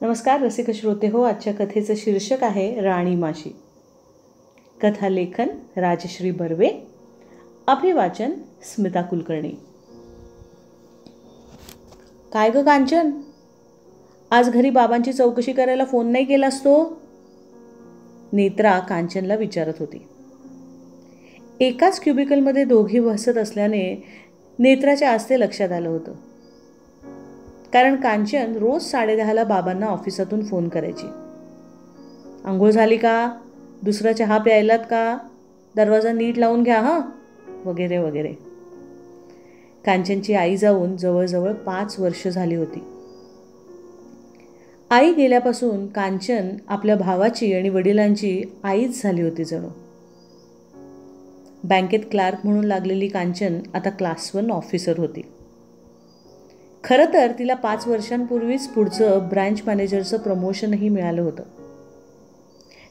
नमस्कार रसिक श्रोते हो. आजच्या कथेचं शीर्षक आहे राणी माशी. कथा लेखन राजश्री बर्वे, अभिवाचन स्मिता कुलकर्णी. काय ग कांचन, आज घरी बाबांची चौकशी करायला फोन नाही केलास तो? नेत्रा कांचनला विचारत होती. एकाच क्युबिकलमध्ये दोघी बसत असल्याने नेत्राच्या आज ते लक्षात आलं होतं. कारण कांचन रोज 10:30ला बाबांना ऑफिसातून फोन करायची. अंघोळ झाली का? दुसरा चहा प्यायलात का? दरवाजा नीट लावून घ्या हां, वगैरे वगैरे. कांचनची आई जाऊन जवळजवळ 5 वर्ष झाली होती. आई गेल्यापासून कांचन आपल्या भावाची आणि वडिलांची आईच झाली होती जणू. बँकेत क्लार्क म्हणून लागलेली कांचन आता क्लास 1 ऑफिसर होती. खरं तर तिला 5 वर्षांपूर्वीच पुढचं ब्रँच मॅनेजरचं प्रमोशनही मिळालं होतं.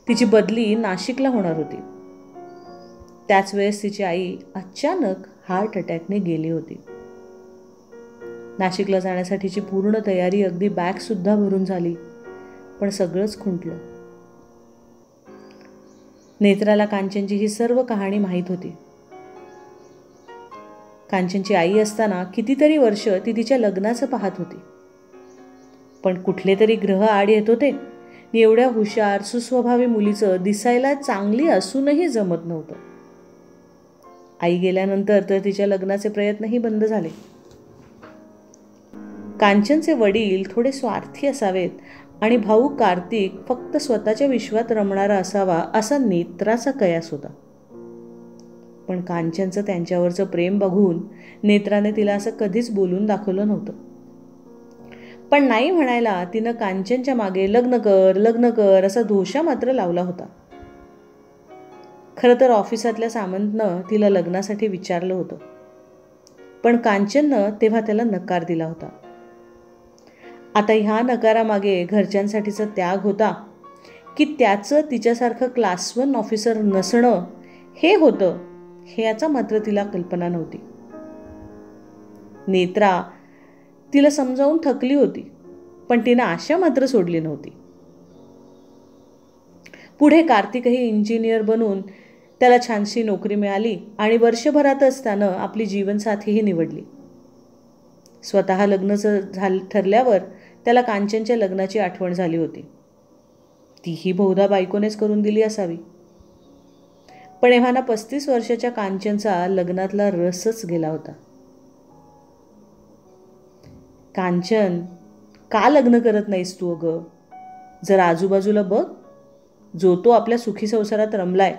तिची बदली नाशिकला होणार होती. त्याच वेळेस तिची आई अचानक हार्ट अटॅकने गेली होती. नाशिकला जाण्यासाठीची पूर्ण तयारी, अगदी बॅगसुद्धा भरून झाली, पण सगळंच खुंटलं. नेत्राला कांचनची ही सर्व कहाणी माहीत होती. कांचनची आई असताना कितीतरी वर्ष ती तिच्या लग्नाचं पाहत होती. पण कुठले तरी ग्रह आड येत होते. एवढ्या हुशार सुस्वभावी मुलीचं दिसायला चांगली असूनही जमत नव्हतं. आई गेल्यानंतर तर तिच्या लग्नाचे प्रयत्नही बंद झाले. कांचनचे वडील थोडे स्वार्थी असावेत आणि भाऊ कार्तिक फक्त स्वतःच्या विश्वात रमणारा असावा असा नेत्राचा कयास होता. पण कांचनचं त्यांच्यावरचं प्रेम बघून नेत्राने तिला असं कधीच बोलून दाखवलं नव्हतं. पण नाही म्हणायला तिनं कांचनच्या मागे लग्न कर असा दोषा मात्र लावला होता. खरं तर ऑफिसातल्या सामंतनं तिला लग्नासाठी विचारलं होतं, पण कांचननं तेव्हा त्याला नकार दिला होता. आता ह्या नकारामागे घरच्यांसाठीचा त्याग होता की त्याचं तिच्यासारखं क्लास 1 ऑफिसर नसणं हे होतं, हे याचा मात्र तिला कल्पना नव्हती. नेत्रा तिला समजावून थकली होती, पण तिनं आशा मात्र सोडली नव्हती. पुढे कार्तिकही इंजिनियर बनून त्याला छानशी नोकरी मिळाली आणि वर्षभरातच त्यानं आपली जीवनसाथीही निवडली. स्वतः लग्न ठरल्यावर त्याला कांचनच्या लग्नाची आठवण झाली होती. तीही बहुधा बायकोनेच करून दिली असावी. पण एव्हाना 35 वर्षाच्या कांचनचा लग्नातला रसच गेला होता. कांचन, का लग्न करत नाहीस तू अगं? जर आजूबाजूला बघ, जो तो आपल्या सुखी संसारात रमलाय.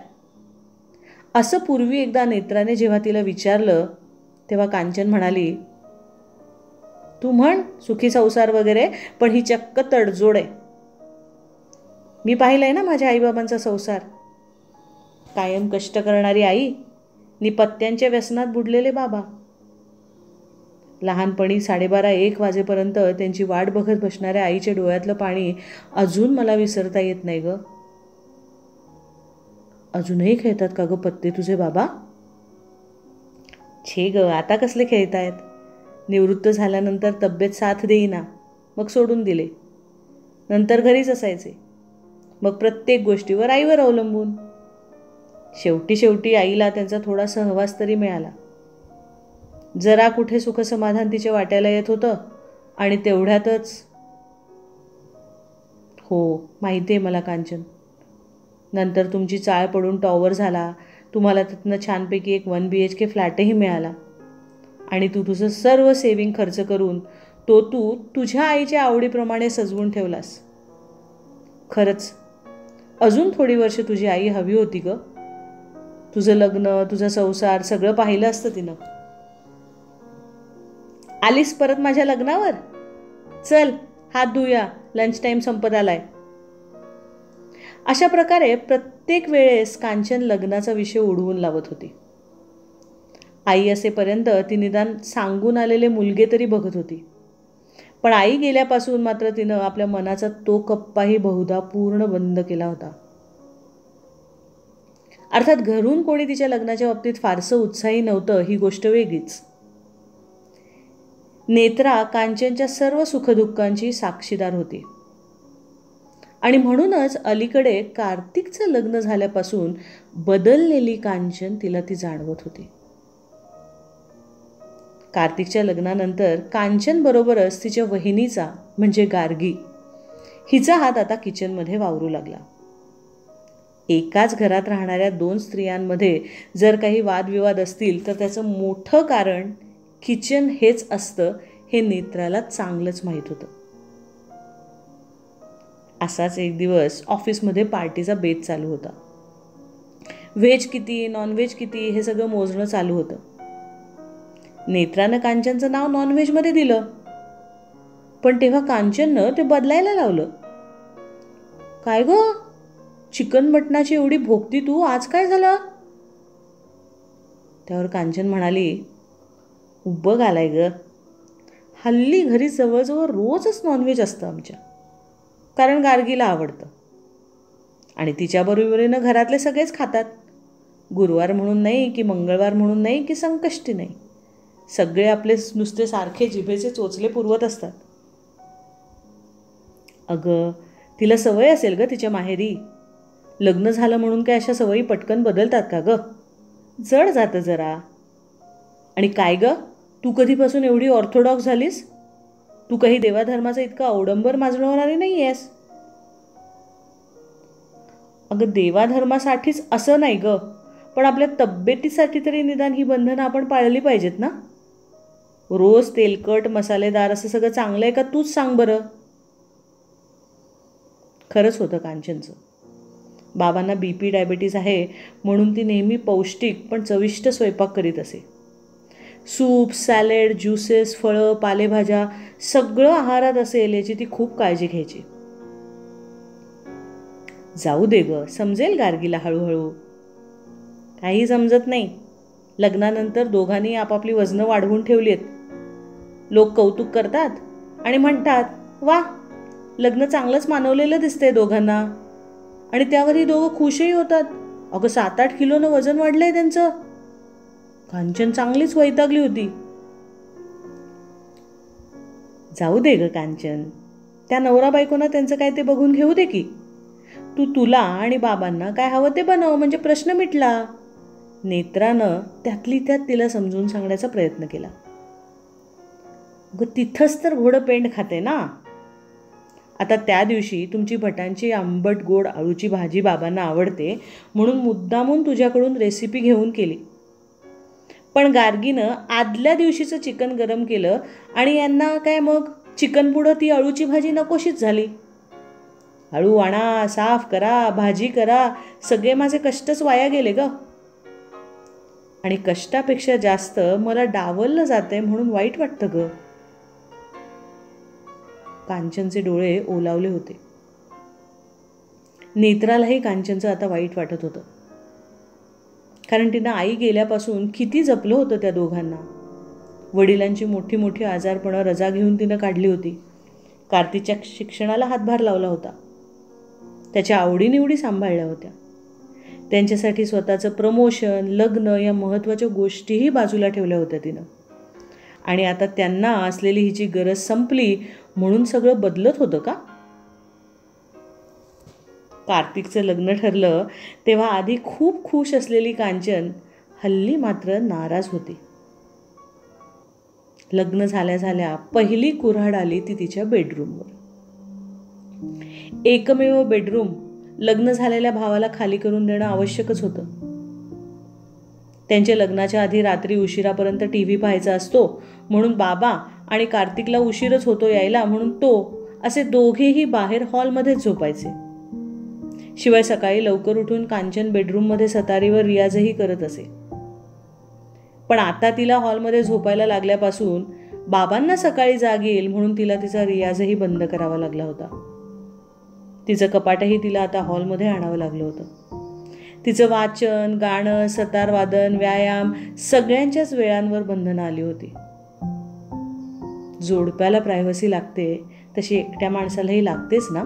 असं पूर्वी एकदा नेत्राने जेव्हा तिला विचारलं तेव्हा कांचन म्हणाली, तू म्हण सुखी संसार वगैरे, पण ही चक्क तडजोड आहे. मी पाहिलंय ना माझ्या आईबाबांचा संसार. कायम कष्ट करणारी आई नि पत्त्यांच्या व्यसनात बुडलेले बाबा. लहानपणी 12:30-1 वाजेपर्यंत त्यांची वाट बघत बसणाऱ्या आईच्या डोळ्यातलं पाणी अजून मला विसरता येत नाही ग. अजूनही खेळतात का ग पत्ते तुझे बाबा? छे ग, आता कसले खेळतायत. निवृत्त झाल्यानंतर तब्येत साथ देईना, मग सोडून दिले. नंतर घरीच असायचे. मग प्रत्येक गोष्टीवर आईवर अवलंबून. शेवटी आईला त्यांचा थोडा सहवास तरी मिळाला. जरा कुठे सुखसमाधान तिच्या वाट्याला येत होतं आणि तेवढ्यातच. हो माहिती आहे मला कांचन. नंतर तुमची चाळ पडून टॉवर झाला. तुम्हाला तिथनं छानपैकी एक 1 BHK फ्लॅटही मिळाला आणि तू तुझं सर्व सेविंग खर्च करून तो तू तुझ्या आईच्या आवडीप्रमाणे सजवून ठेवलास. खरंच अजून थोडी वर्ष तुझी आई हवी होती ग. तुझं लग्न, तुझा संसार सगळं पाहिलं असतं तिनं. आलीस परत माझ्या लग्नावर? चल हात धुया, लंच टाईम संपत आलाय. अशा प्रकारे प्रत्येक वेळेस कांचन लग्नाचा विषय उडवून लावत होती. आई असेपर्यंत ती निदान सांगून आलेले मुलगे तरी बघत होती. पण आई गेल्यापासून मात्र तिनं आपल्या मनाचा तो कप्पाही बहुधा पूर्ण बंद केला होता. अर्थात घरून कोणी तिच्या लग्नाच्या बाबतीत फारसं उत्साही नव्हतं ही गोष्ट वेगळीच. नेत्रा कांचनच्या सर्व सुखदुःखांची साक्षीदार होती. आणि म्हणूनच अलीकडे कार्तिकचं लग्न झाल्यापासून बदललेली कांचन तिला ती जाणवत होती. कार्तिकच्या लग्नानंतर कांचन बरोबरच तिच्या वहिनीचा म्हणजे गार्गी हिचा हात आता किचनमध्ये वावरू लागला. एकाच घरात राहणाऱ्या 2 स्त्रियांमध्ये जर काही वादविवाद असतील तर त्याचं मोठं कारण किचन हेच असतं हे नेत्राला चांगलंच माहीत होतं. असाच एक दिवस ऑफिसमध्ये पार्टीचा बेत चालू होता. व्हेज किती नॉनव्हेज किती हे सगळं मोजणं चालू होतं. नेत्रानं कांचनचं नाव नॉनव्हेजमध्ये दिलं, पण तेव्हा कांचननं ते बदलायला लावलं. काय ग, चिकन मटणाची एवढी भोगती तू, आज काय झालं? त्यावर कांचन म्हणाली, उब्बग आलाय ग, हल्ली घरी जवळजवळ रोजच नॉनव्हेज असतं आमच्या, कारण गार्गीला आवडतं आणि तिच्याबरोबरीनं घरातले सगळेच खातात. गुरुवार म्हणून नाही की मंगळवार म्हणून नाही की संकष्टी नाही, सगळे आपले नुसते सारखे जिभेचे चोचले पुरवत असतात. अगं, तिला सवय असेल ग तिच्या माहेरी. लग्न झालं म्हणून काय अशा सवयी पटकन बदलतात का ग? जड जातं जरा. आणि काय ग, तू कधीपासून एवढी ऑर्थोडॉक्स झालीस? तू काही देवाधर्माचा इतका अवडंबर माजणवणारी नाही आहेस. अगं, देवाधर्मासाठीच असं नाही ग, पण आपल्या तब्येतीसाठी तरी निदान ही बंधनं आपण पाळली पाहिजेत ना. रोज तेलकट मसालेदार असं सगळं चांगलं आहे का, तूच सांग बरं. खरंच होतं कांचनचं. बाबांना BP डायबिटीज आहे म्हणून ती नेहमी पौष्टिक पण चविष्ट स्वयंपाक करीत असे. सूप, सॅलेड, ज्युसेस, फळं, पालेभाज्या सगळं आहारात असेल याची ती खूप काळजी घ्यायची. जाऊ दे ग, समजेल गार्गीला हळूहळू. काही समजत नाही. लग्नानंतर दोघांनी आपापली वजनं वाढवून ठेवली आहेत. लोक कौतुक करतात आणि म्हणतात, वा, लग्न चांगलंच मानवलेलं दिसतंय दोघांना. आणि त्यावर ही दोघं खुशही होतात. अगं, 7-8 किलोनं वजन वाढलंय त्यांचं. कांचन चांगलीच वैतागली होती. जाऊ दे ग कांचन, त्या नवरा बायकोना त्यांचं काय ते बघून घेऊ दे की. तू तुला आणि बाबांना काय हवं ते बनव, म्हणजे प्रश्न मिटला. नेत्रानं त्यातली त्यात तिला समजून सांगण्याचा प्रयत्न केला. अगं, तिथंच तर घोडं पेंड खाते ना. आता त्या दिवशी तुमची भटांची आंबट गोड आळूची भाजी बाबांना आवडते म्हणून मुद्दामून तुझ्याकडून रेसिपी घेऊन केली. पण गार्गीनं आदल्या दिवशीचं चिकन गरम केलं आणि यांना काय मग चिकन पुढं ती अळूची भाजी नकोशीच झाली. अळू आणा, साफ करा, भाजी करा, सगळे माझे कष्टच वाया गेले ग. आणि कष्टापेक्षा जास्त मला डावललं जातंय म्हणून वाईट वाटतं ग. कांचनचे डोळे ओलावले होते. नेत्रालाही कांचनचं आता वाईट वाटत होतं, कारण तिनं आई गेल्यापासून किती जपलं होतं त्या दोघांना. वडिलांची मोठी मोठी आजारपणं रजा घेऊन तिनं काढली होती. कार्तिकच्या शिक्षणाला हातभार लावला होता. त्याच्या आवडीनिवडी सांभाळल्या होत्या. त्यांच्यासाठी स्वतःचं प्रमोशन, लग्न या महत्त्वाच्या गोष्टीही बाजूला ठेवल्या होत्या तिनं. आणि आता त्यांना असलेली हिची गरज संपली म्हणून सगळं बदलत होतं का? कार्तिकचं लग्न ठरलं तेव्हा आधी खूप खुश असलेली कांचन हल्ली मात्र नाराज होती. लग्न झाल्या झाल्या पहिली कुऱ्हाड आली ती तिच्या बेडरूमवर. एकमेव बेडरूम लग्न झालेल्या भावाला खाली करून देणं आवश्यकच होतं. त्यांच्या लग्नाच्या आधी रात्री उशिरापर्यंत TV पाहायचा असतो म्हणून बाबा आणि कार्तिकला उशीरच होतो यायला म्हणून तो असे दोघेही बाहेर हॉलमध्येच झोपायचे. शिवाय सकाळी लवकर उठून कांचन बेडरूममध्ये सतारीवर रियाजही करत असे. पण आता तिला हॉलमध्ये झोपायला लागल्यापासून बाबांना सकाळी जाग येईल म्हणून तिला तिचा रियाजही बंद करावा लागला होता. तिचं कपाटही तिला आता हॉलमध्ये आणावं लागलं होतं. तिचं वाचन, गाणं, सतारवादन, व्यायाम सगळ्यांच्याच वेळांवर बंधनं आली होती. जोडप्याला प्रायव्हसी लागते तशी एकट्या माणसालाही लागतेच ना.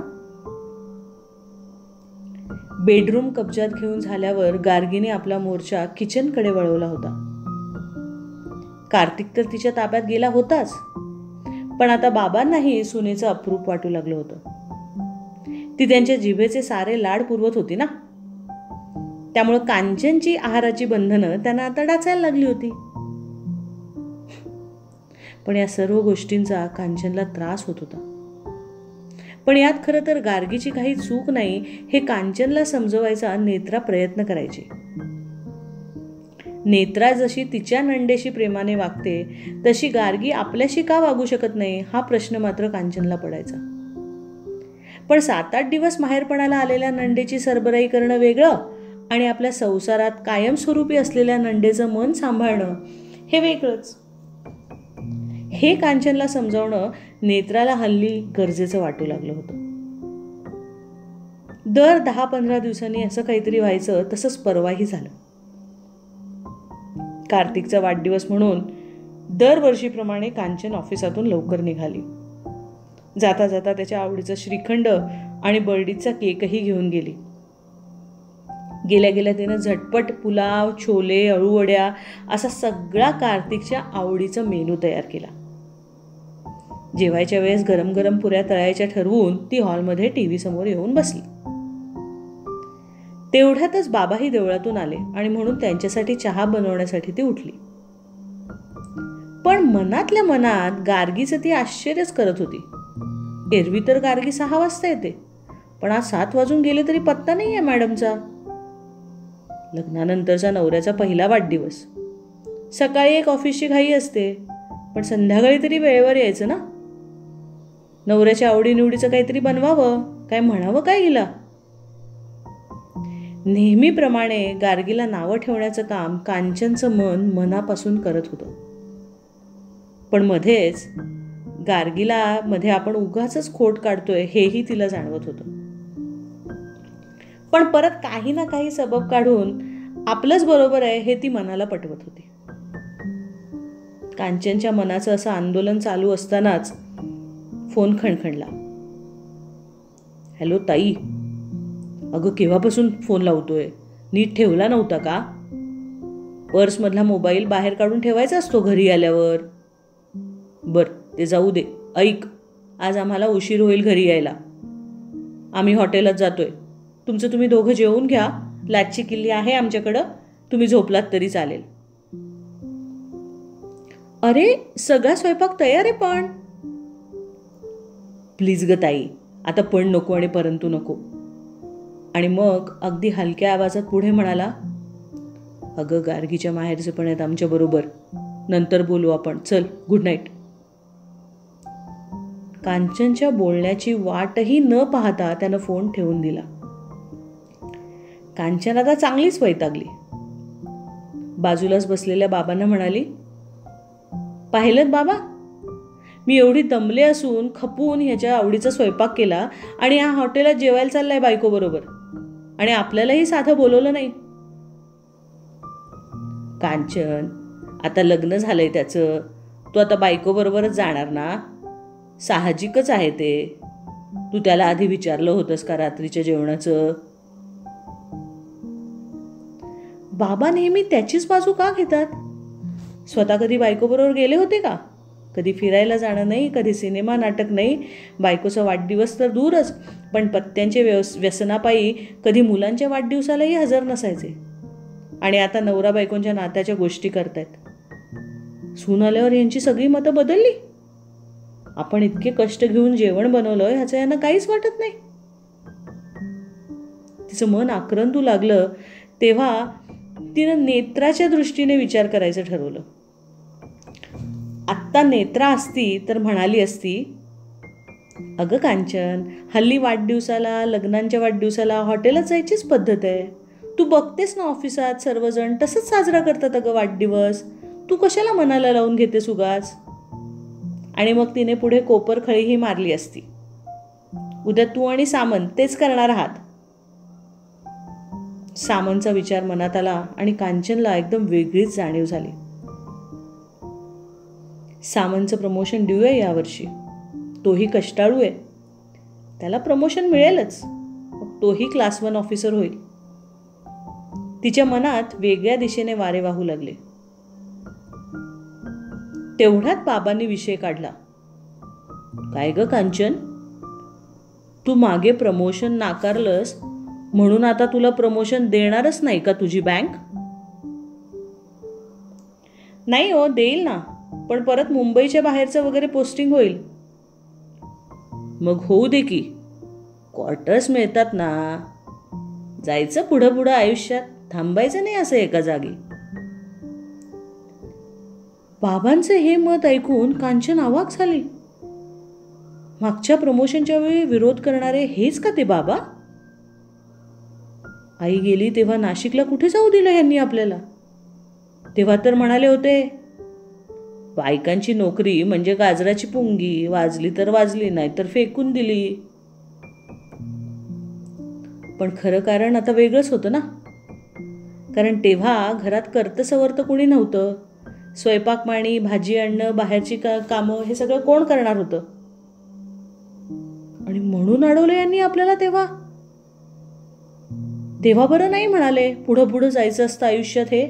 बेडरूम कब्जात घेऊन झाल्यावर गार्गीने आपला मोर्चा किचनकडे वळवला होता. कार्तिक तर तिच्या ताब्यात गेला होताच, पण आता बाबांनाही सुनेचं अप्रूप वाटू लागलं होतं. ती त्यांच्या जिभेचे सारे लाड पुरवत होती ना. त्यामुळे कांचनची आहाराची बंधनं त्यांना आता डाचायला लागली होती. पण या सर्व गोष्टींचा कांचनला त्रास होत होता. पण यात खरं तर गार्गीची काही चूक नाही हे कांचनला समजवायचा नेत्रा प्रयत्न करायची. नेत्रा जशी तिच्या नंदेशी प्रेमाने वागते तशी गार्गी आपल्याशी का वागू शकत नाही हा प्रश्न मात्र कांचनला पडायचा. पण 7-8 दिवस माहेरपणाला आलेल्या नंदेची सरबराई करणं वेगळं आणि आपल्या संसारात कायमस्वरूपी असलेल्या नंदेचं मन सांभाळणं हे वेगळंच. हे कांचनला समजावणं नेत्राला हल्ली गरजेचं वाटू लागलं होतं. दर 10-15 दिवसांनी असं काहीतरी व्हायचं. तसंच परवाही झालं. कार्तिकचा वाढदिवस म्हणून दरवर्षीप्रमाणे कांचन ऑफिसातून लवकर निघाली. जाता जाता त्याच्या आवडीचं श्रीखंड आणि बर्डीचा केकही घेऊन गेली. गेल्या गेल्या तिनं झटपट पुलाव, छोले, अळूवड्या असा सगळा कार्तिकच्या आवडीचा मेनू तयार केला. जेवायच्या वेळेस गरम गरम पुऱ्या तळायच्या ठरवून ती हॉलमध्ये टीव्ही समोर येऊन बसली. तेवढ्यातच बाबाही देवळातून आले आणि म्हणून त्यांच्यासाठी चहा बनवण्यासाठी ती उठली. पण मनातल्या मनात गार्गीचं ती आश्चर्यच करत होती. एरवी तर गार्गी 6 वाजता येते, पण आज 7 वाजून गेले तरी पत्ता नाही आहे मॅडमचा. लग्नानंतरचा नवऱ्याचा पहिला वाढदिवस. सकाळी एक ऑफिसची घाई असते, पण संध्याकाळी तरी वेळेवर यायचं ना. नवऱ्याच्या आवडीनिवडीचं काहीतरी बनवावं, काय म्हणावं काय हिला. नेहमीप्रमाणे गार्गीला नावं ठेवण्याचं काम कांचनचं मन मनापासून करत होतं. पण मध्येच गार्गीला मध्ये आपण उगाचच खोट काढतोय हेही तिला जाणवत होतं. पण परत काही ना काही सबब काढून आपलंच बरोबर आहे हे ती मनाला पटवत होती. कांचनच्या मनाचं असं आंदोलन चालू असतानाच फोन खणखणला. हॅलो ताई, अगं केव्हापासून फोन लावतोय? नीट ठेवला नव्हता का? पर्समधला मोबाईल बाहेर काढून ठेवायचा असतो घरी आल्यावर. बरं ते जाऊ दे. ऐक, आज आम्हाला उशीर होईल घरी यायला. आम्ही हॉटेलात जातोय. तुमचं तुम्ही दोघं जेवून घ्या. लाचची किल्ली आहे आमच्याकडं, तुम्ही झोपलात तरी चालेल. अरे सगळा स्वयंपाक तयार आहे पण. प्लीज ग ताई, आता पण नको आणि परंतु नको. आणि मग अगदी हलक्या आवाजात पुढे म्हणाला, अगं गार्गीच्या माहेरचे पण आहेत आमच्या बरोबर, नंतर बोलू आपण, चल गुड नाईट. कांचनच्या बोलण्याची वाटही न पाहता त्यानं फोन ठेवून दिला. कांचन आता चांगलीच वैतागली. बाजूलाच बसलेल्या बाबांना म्हणाली, पाहिलं बाबा, मी एवढी दमले असून खपून ह्याच्या आवडीचा स्वयंपाक केला आणि हा हॉटेलात जेवायला चाललाय बायको बरोबर, आणि आपल्यालाही साधं बोलवलं नाही. कांचन, आता लग्न झालंय त्याचं, तू आता बायको बरोबरच जाणार ना. साहजिकच आहे ते. तू त्याला आधी विचारलं होतंस का रात्रीच्या जेवणाचं? बाबा नेहमी त्याचीच बाजू का घेतात? स्वतः कधी बायको बरोबर गेले होते का? कधी फिरायला जाणं नाही, कधी सिनेमा नाटक नाही. बायकोचा वाढदिवस तर दूरच, पण पत्त्यांचे व्यसनापायी कधी मुलांच्या वाढदिवसालाही हजर नसायचे. आणि आता नवरा बायकोंच्या नात्याच्या गोष्टी करतायत. सून आल्यावर यांची सगळी मतं बदलली. आपण इतके कष्ट घेऊन जेवण बनवलं ह्याचं यांना काहीच वाटत नाही. तिचं मन आक्रंदू लागलं तेव्हा तिनं नेत्राच्या दृष्टीने विचार करायचं ठरवलं. आत्ता नेत्रा असती तर म्हणाली असती, अगं कांचन, हल्ली वाढदिवसाला, लग्नांच्या वाढदिवसाला हॉटेलात जायचीच पद्धत आहे. तू बघतेस ना ऑफिसात सर्वजण तसंच साजरा करतात अगं वाढदिवस. तू कशाला मनाला लावून घेतेस उगाच? आणि मग तिने पुढे कोपरखळीही मारली असती, उद्या तू आणि सामंत तेच करणार आहात. सामंतचा विचार मनात आला आणि कांचनला एकदम वेगळीच जाणीव झाली. सामंतचं प्रमोशन ड्यू आहे यावर्षी. तोही कष्टाळू आहे. त्याला प्रमोशन मिळेलच. तोही क्लास 1 ऑफिसर होईल. तिच्या मनात वेगळ्या दिशेने वारे वाहू लागले. तेवढ्यात बाबांनी विषय काढला. काय ग कांचन, तू मागे प्रमोशन नाकारलंस म्हणून आता तुला प्रमोशन देणारच नाही का तुझी बँक? नाही हो, देईल ना, पण परत मुंबईच्या बाहेरचं वगैरे पोस्टिंग होईल. मग होऊ दे की, क्वार्टर्स मिळतात ना. जायचं पुढं पुढं आयुष्यात, थांबायचं नाही असं एका जागी. बाबांचे हे मत ऐकून कांचन अवाक झाली. मागच्या प्रमोशनच्या वेळी विरोध करणारे हेच का ते बाबा? आई गेली तेव्हा नाशिकला कुठे जाऊ दिलं यांनी आपल्याला? तेव्हा तर म्हणाले होते, बायकांची नोकरी म्हणजे गाजराची पुंगी, वाजली तर वाजली, नाही तर फेकून दिली. पण खरं कारण आता वेगळंच होतं ना. कारण तेव्हा घरात कर्तसवर्त कोणी नव्हतं. स्वयंपाक पाणी, भाजी आणणं, बाहेरची कामं हे सगळं कोण करणार होतं? आणि म्हणून अडवलं यांनी आपल्याला तेव्हा. तेव्हा बरं नाही म्हणाले पुढं पुढं जायचं असतं आयुष्यात हे.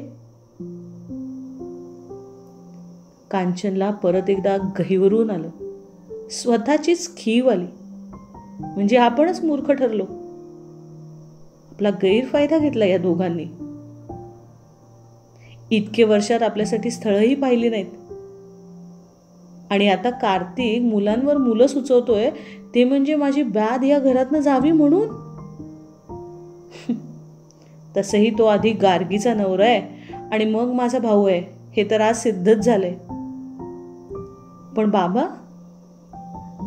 कांचनला परत एकदा गहिवरून आलं. स्वतःचीच खीव आली. म्हणजे आपणच मूर्ख ठरलो. आपला गैरफायदा घेतला या दोघांनी. इतके वर्षात आपल्यासाठी स्थळही पाहिली नाहीत. आणि आता कार्तिक मुलांवर मुलं सुचवतोय, ते म्हणजे माझी ब्याद या घरातनं जावी म्हणून. तसंही तो आधी गार्गीचा नवरा आहे आणि मग माझा भाऊ आहे, हे तर आज सिद्धच झालंय. पण बाबा,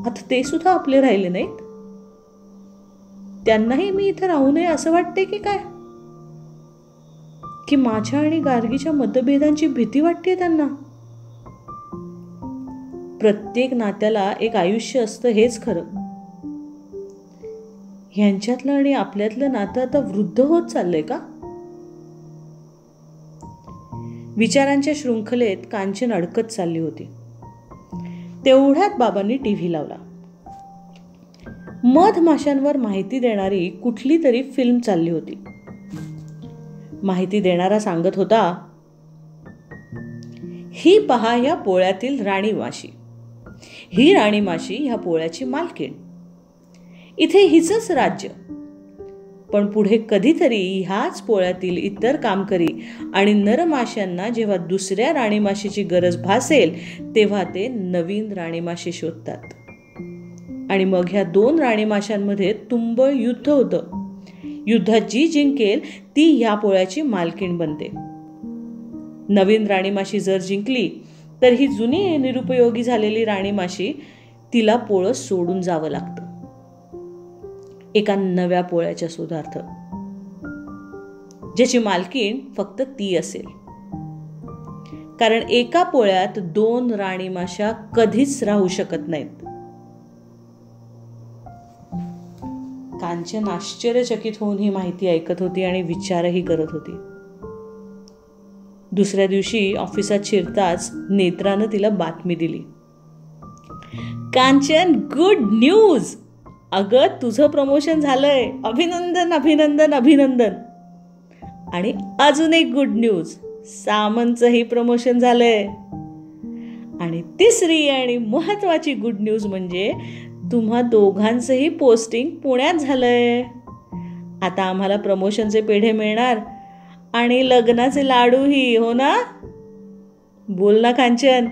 आता ते सुद्धा आपले राहिले नाहीत. त्यांनाही मी इथं राहू नये असं वाटते की काय? की माझ्या आणि गार्गीच्या मतभेदांची भीती वाटते त्यांना? प्रत्येक नात्याला एक आयुष्य असतं हेच खरं. ह्यांच्यातलं आणि आपल्यातलं नातं आता वृद्ध होत चाललंय का? विचारांच्या शृंखलेत कांचन अडकत चालली होती. तेवढ्यात बाबांनी टीव्ही लावला. मधमाशांवर माहिती देणारी कुठली तरी फिल्म चालली होती. माहिती देणारा सांगत होता, ही पहा ह्या पोळ्यातील राणी माशी. ही राणी माशी ह्या पोळ्याची मालकीण. इथे हिचंच राज्य. पण पुढे कधीतरी ह्याच पोळ्यातील इतर कामकरी आणि नरमाशांना जेव्हा दुसऱ्या राणीमाशीची गरज भासेल तेव्हा ते नवीन राणीमाशी शोधतात. आणि मग ह्या दोन राणीमाशांमध्ये तुंबळ युद्ध होतं. युद्धात जी जिंकेल ती ह्या पोळ्याची मालकीण बनते. नवीन राणीमाशी जर जिंकली तर ही जुनी निरुपयोगी झालेली राणीमाशी, तिला पोळं सोडून जावं लागतं एका नव्या पोळ्याच्या शोधार्थ, ज्याची मालकीण फक्त ती असेल. कारण एका पोळ्यात दोन राणीमाशा कधीच राहू शकत नाहीत. कांचन आश्चर्यचकित होऊन ही माहिती ऐकत होती आणि विचारही करत होती. दुसऱ्या दिवशी ऑफिसात शिरताच नेत्रानं तिला बातमी दिली. Kanchan, good news! अगं, तुझं प्रमोशन झालंय. अभिनंदन अभिनंदन अभिनंदन. आणि अजून एक गुड न्यूज, सामंतचंही प्रमोशन झालंय. आणि तिसरी आणि महत्वाची गुड न्यूज म्हणजे तुम्हा दोघांचंही पोस्टिंग पुण्यात झालंय. आता आम्हाला प्रमोशनचे पेढे मिळणार आणि लग्नाचे लाडूही, हो ना? बोल ना कांचन,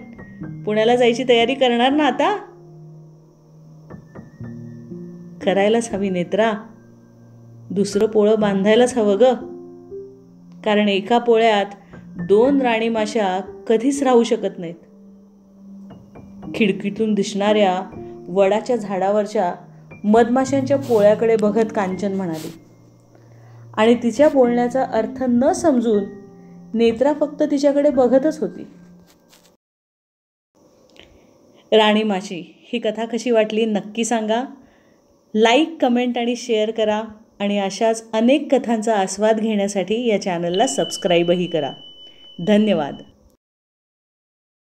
पुण्याला जायची तयारी करणार ना आता? करायलाच हवी नेत्रा. दुसरं पोळं बांधायलाच हवं ग. कारण एका पोळ्यात दोन राणीमाशा कधीच राहू शकत नाहीत. खिडकीतून दिसणाऱ्या वडाच्या झाडावरच्या मधमाशांच्या पोळ्याकडे बघत कांचन म्हणाली. आणि तिच्या बोलण्याचा अर्थ न समजून नेत्रा फक्त तिच्याकडे बघतच होती. राणीमाशी ही कथा कशी वाटली नक्की सांगा. लाईक, कमेंट आणि शेअर करा. आणि अशाच अनेक कथांचा आस्वाद घेण्यासाठी या चॅनलला सबस्क्राईबही करा. धन्यवाद.